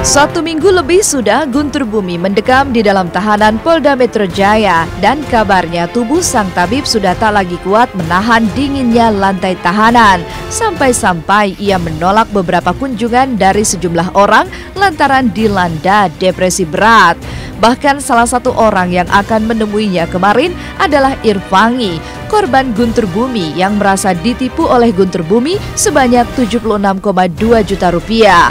1 minggu lebih sudah Guntur Bumi mendekam di dalam tahanan Polda Metro Jaya dan kabarnya tubuh sang tabib sudah tak lagi kuat menahan dinginnya lantai tahanan. Sampai-sampai ia menolak beberapa kunjungan dari sejumlah orang lantaran dilanda depresi berat. Bahkan salah satu orang yang akan menemuinya kemarin adalah Irfangi, korban Guntur Bumi yang merasa ditipu oleh Guntur Bumi sebanyak 76,2 juta rupiah.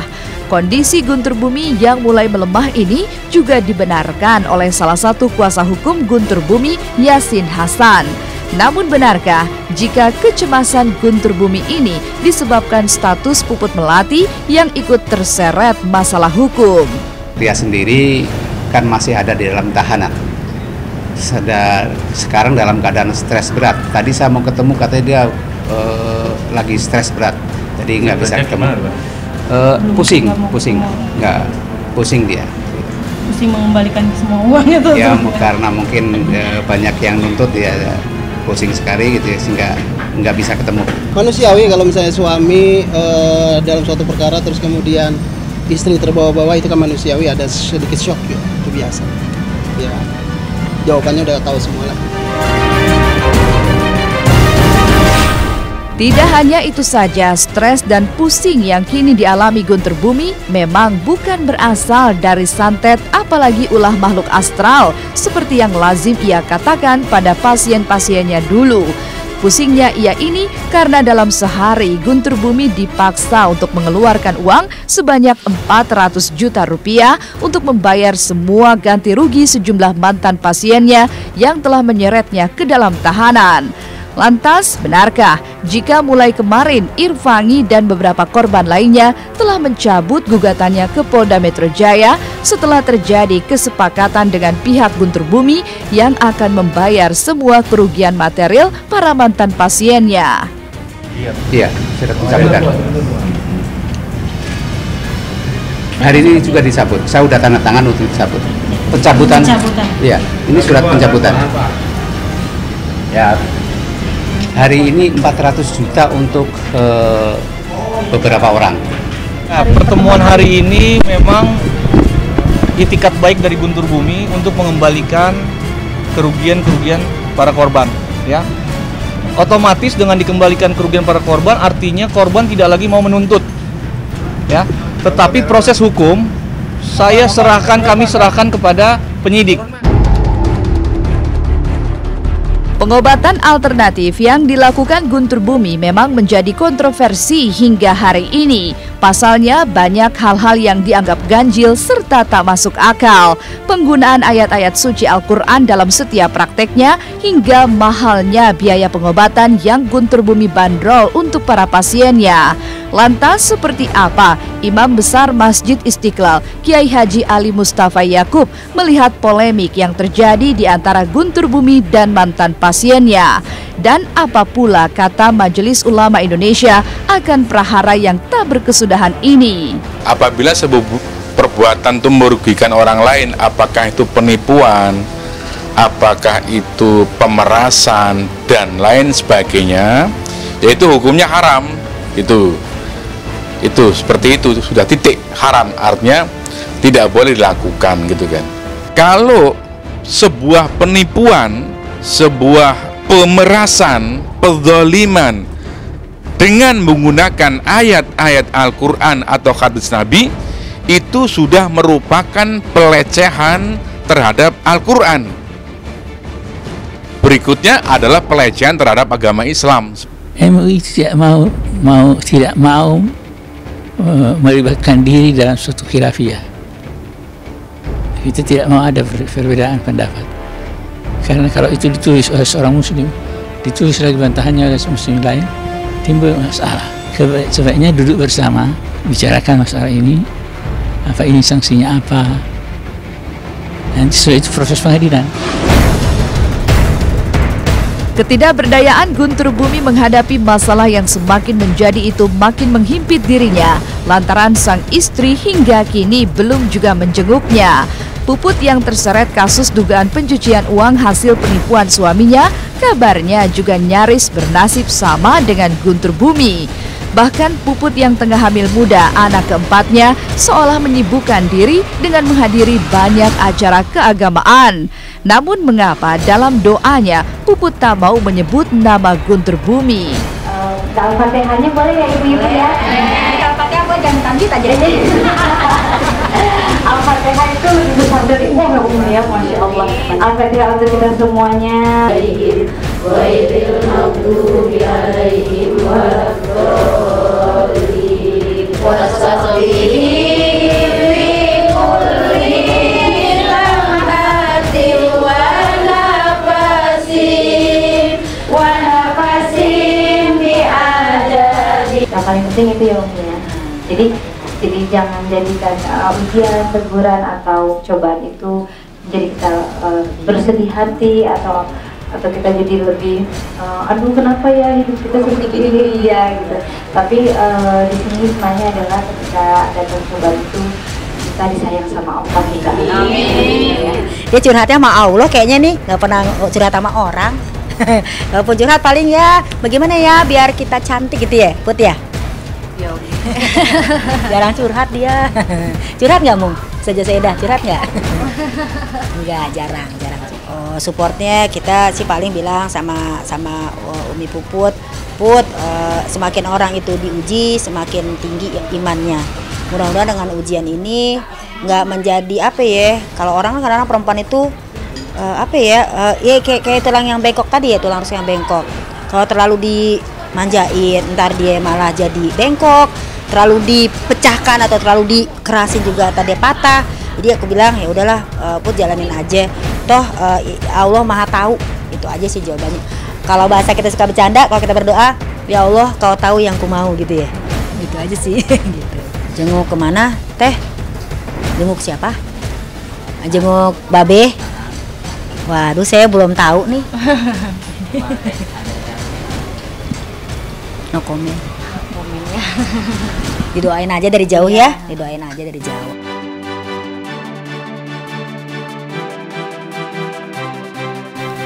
Kondisi Guntur Bumi yang mulai melemah ini juga dibenarkan oleh salah satu kuasa hukum Guntur Bumi, Yasin Hasan. Namun benarkah jika kecemasan Guntur Bumi ini disebabkan status Puput Melati yang ikut terseret masalah hukum? Dia sendiri kan masih ada di dalam tahanan. Sekarang dalam keadaan stres berat. Tadi saya mau ketemu katanya dia lagi stres berat, jadi nggak bisa ketemu. Pusing, nggak pusing dia. Pusing mengembalikan semua uangnya tuh. Ya karena mungkin banyak yang nuntut ya, pusing sekali gitu ya, sehingga nggak bisa ketemu. Manusiawi kalau misalnya suami dalam suatu perkara terus kemudian istri terbawa-bawa, itu kan manusiawi, ada sedikit shock gitu, itu biasa. Ya jawabannya udah tahu semua lah. Tidak hanya itu saja, stres dan pusing yang kini dialami Guntur Bumi memang bukan berasal dari santet apalagi ulah makhluk astral seperti yang lazim ia katakan pada pasien-pasiennya dulu. Pusingnya ia ini karena dalam sehari Guntur Bumi dipaksa untuk mengeluarkan uang sebanyak 400 juta rupiah untuk membayar semua ganti rugi sejumlah mantan pasiennya yang telah menyeretnya ke dalam tahanan. Lantas, benarkah jika mulai kemarin Irfangi dan beberapa korban lainnya telah mencabut gugatannya ke Polda Metro Jaya setelah terjadi kesepakatan dengan pihak Guntur Bumi yang akan membayar semua kerugian material para mantan pasiennya? Iya, sudah pencabutan. Hari ini juga dicabut. Saya sudah tanda tangan untuk dicabut. Pencabutan. Iya, ini surat pencabutan. Ya. Hari ini 400 juta untuk beberapa orang. Nah, pertemuan hari ini memang itikat baik dari Guntur Bumi untuk mengembalikan kerugian-kerugian para korban. Ya, otomatis dengan dikembalikan kerugian para korban, artinya korban tidak lagi mau menuntut. Ya, tetapi proses hukum kami serahkan kepada penyidik. Pengobatan alternatif yang dilakukan Guntur Bumi memang menjadi kontroversi hingga hari ini. Pasalnya banyak hal-hal yang dianggap ganjil serta tak masuk akal. Penggunaan ayat-ayat suci Al-Quran dalam setiap prakteknya hingga mahalnya biaya pengobatan yang Guntur Bumi bandrol untuk para pasiennya. Lantas seperti apa Imam Besar Masjid Istiqlal, Kiai Haji Ali Mustafa Yakub melihat polemik yang terjadi di antara Guntur Bumi dan mantan pasiennya? Dan apa pula kata Majelis Ulama Indonesia akan prahara yang tak berkesudahan ini? Apabila sebuah perbuatan itu merugikan orang lain, apakah itu penipuan, apakah itu pemerasan, dan lain sebagainya, yaitu hukumnya haram. Itu seperti itu, sudah titik haram, artinya tidak boleh dilakukan gitu kan. Kalau sebuah penipuan, sebuah pemerasan, pedzaliman dengan menggunakan ayat-ayat Al-Quran atau hadis Nabi, itu sudah merupakan pelecehan terhadap Al-Quran. Berikutnya adalah pelecehan terhadap agama Islam. MUI tidak mau melibatkan diri dalam suatu khilafiyah. Kita tidak mau ada perbedaan pendapat. Karena kalau itu ditulis oleh seorang muslim, ditulis lagi bantahannya oleh muslim lain, timbul masalah. Sebaiknya duduk bersama, bicarakan masalah ini, apa ini sanksinya apa. Nanti setelah itu proses pengadilan. Ketidakberdayaan Guntur Bumi menghadapi masalah yang semakin menjadi itu makin menghimpit dirinya lantaran sang istri hingga kini belum juga menjenguknya. Puput yang terseret kasus dugaan pencucian uang hasil penipuan suaminya kabarnya juga nyaris bernasib sama dengan Guntur Bumi. Bahkan Puput yang tengah hamil muda anak keempatnya seolah menyibukkan diri dengan menghadiri banyak acara keagamaan. Namun mengapa dalam doanya Puput tak mau menyebut nama Guntur Bumi? Al-Fatihahnya boleh ya ibu-ibu ya? Al-Fatihah boleh, jangan tamjid aja. Al-Fatihah itu lebih besar dari uang ya Umi ya, Masya Allah. Al-Fatihah untuk kita semuanya. Yang paling penting itu ya Umi ya. Jadi jangan jadikan ujian, teguran atau cobaan itu jadi kita bersedih hati atau kita jadi lebih aduh kenapa ya hidup kita seperti ini ya gitu. Tapi di sini semuanya adalah ketika ada cobaan itu kita disayang sama Allah kita. Amin. Dia curhatnya sama Allah kayaknya nih, nggak pernah curhat sama orang. Walaupun curhat paling ya bagaimana ya biar kita cantik gitu ya, Put ya. Jarang curhat dia. Curhat nggak Mung? Sedah curhat nggak? Enggak, jarang. Supportnya kita sih paling bilang sama Umi Puput, semakin orang itu diuji semakin tinggi imannya. Mudah-mudahan dengan ujian ini nggak menjadi apa ya? Kalau orang kadang-kadang perempuan itu kayak tulang yang bengkok tadi ya, tulang rusuk yang bengkok. Kalau terlalu dimanjain, ntar dia malah jadi bengkok. Terlalu dipecahkan atau terlalu dikerasin juga tadi patah. Jadi aku bilang ya udahlah, Put jalanin aja. Toh Allah Maha tahu. Itu aja sih jawabannya. Kalau bahasa kita suka bercanda, kalau kita berdoa, ya Allah kau tahu yang ku mau gitu ya. Gitu aja sih. Gitu. Jenguk kemana Teh? Jenguk siapa? Jenguk Babe. Waduh saya belum tahu nih. No comment. Didoain aja dari jauh ya, didoain aja dari jauh.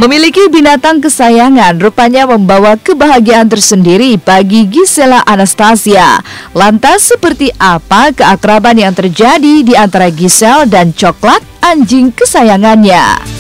Memiliki binatang kesayangan rupanya membawa kebahagiaan tersendiri bagi Gisela Anastasia. Lantas seperti apa keakraban yang terjadi di antara Giselle dan Coklat, anjing kesayangannya?